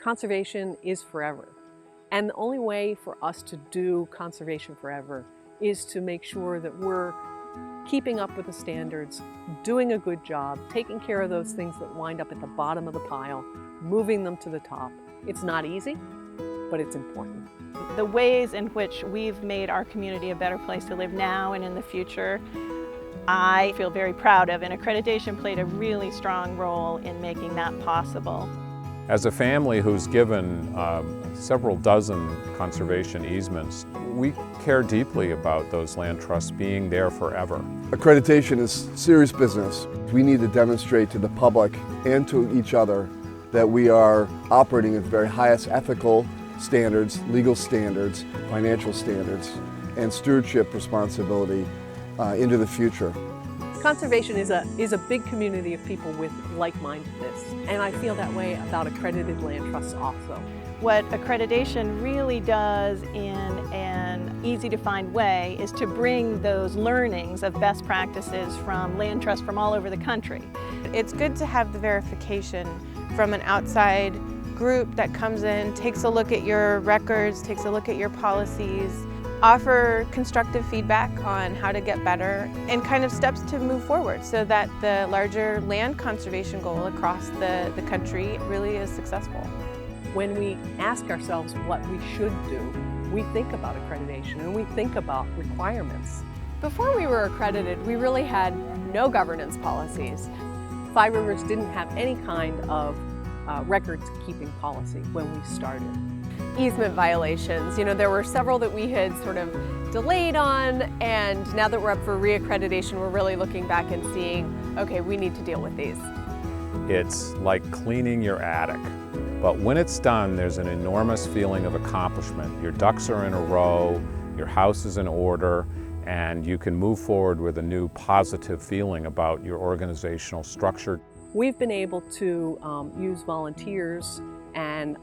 Conservation is forever. And the only way for us to do conservation forever is to make sure that we're keeping up with the standards, doing a good job, taking care of those things that wind up at the bottom of the pile, moving them to the top. It's not easy, but it's important. The ways in which we've made our community a better place to live now and in the future, I feel very proud of, and accreditation played a really strong role in making that possible. As a family who's given several dozen conservation easements, we care deeply about those land trusts being there forever. Accreditation is serious business. We need to demonstrate to the public and to each other that we are operating at the very highest ethical standards, legal standards, financial standards, and stewardship responsibility into the future. Conservation is a big community of people with like-mindedness, and I feel that way about accredited land trusts also. What accreditation really does in an easy-to-find way is to bring those learnings of best practices from land trusts from all over the country. It's good to have the verification from an outside group that comes in, takes a look at your records, takes a look at your policies, offer constructive feedback on how to get better, and kind of steps to move forward so that the larger land conservation goal across the country really is successful. When we ask ourselves what we should do, we think about accreditation and we think about requirements. Before we were accredited, we really had no governance policies. Five Rivers didn't have any kind of record-keeping policy when we started. Easement violations, there were several that we had sort of delayed on, and now that we're up for reaccreditation, we're really looking back and seeing, okay, we need to deal with these. It's like cleaning your attic, but when it's done, there's an enormous feeling of accomplishment. Your ducks are in a row, your house is in order, and you can move forward with a new positive feeling about your organizational structure. We've been able to use volunteers and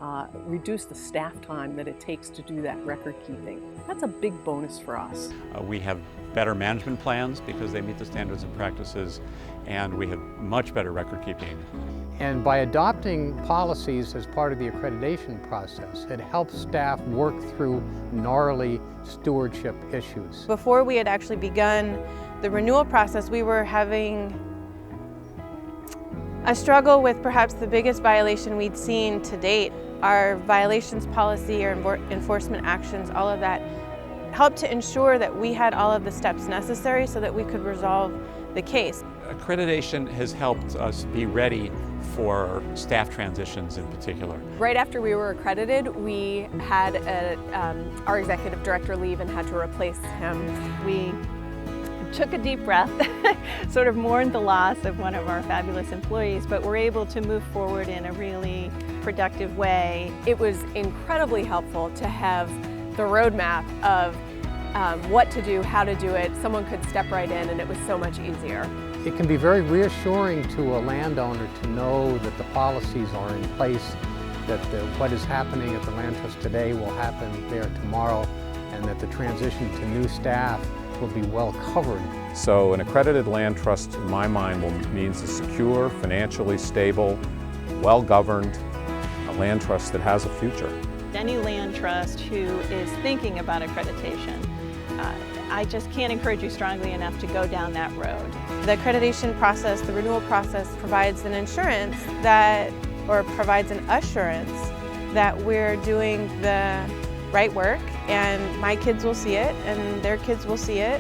reduce the staff time that it takes to do that record keeping. That's a big bonus for us. We have better management plans because they meet the standards and practices, and we have much better record keeping. And by adopting policies as part of the accreditation process, it helps staff work through gnarly stewardship issues. Before we had actually begun the renewal process, we were having a struggle with perhaps the biggest violation we'd seen to date. Our violations policy, our enforcement actions, all of that helped to ensure that we had all of the steps necessary so that we could resolve the case. Accreditation has helped us be ready for staff transitions in particular. Right after we were accredited, we had our executive director leave and had to replace him. We took a deep breath, sort of mourned the loss of one of our fabulous employees, but were able to move forward in a really productive way. It was incredibly helpful to have the roadmap of what to do, how to do it. Someone could step right in and it was so much easier. It can be very reassuring to a landowner to know that the policies are in place, that what is happening at the land trust today will happen there tomorrow, and that the transition to new staff will be well covered. So an accredited land trust, in my mind, means a secure, financially stable, well-governed land trust that has a future. Any land trust who is thinking about accreditation, I just can't encourage you strongly enough to go down that road. The accreditation process, the renewal process, provides an assurance that we're doing the right work, and my kids will see it and their kids will see it,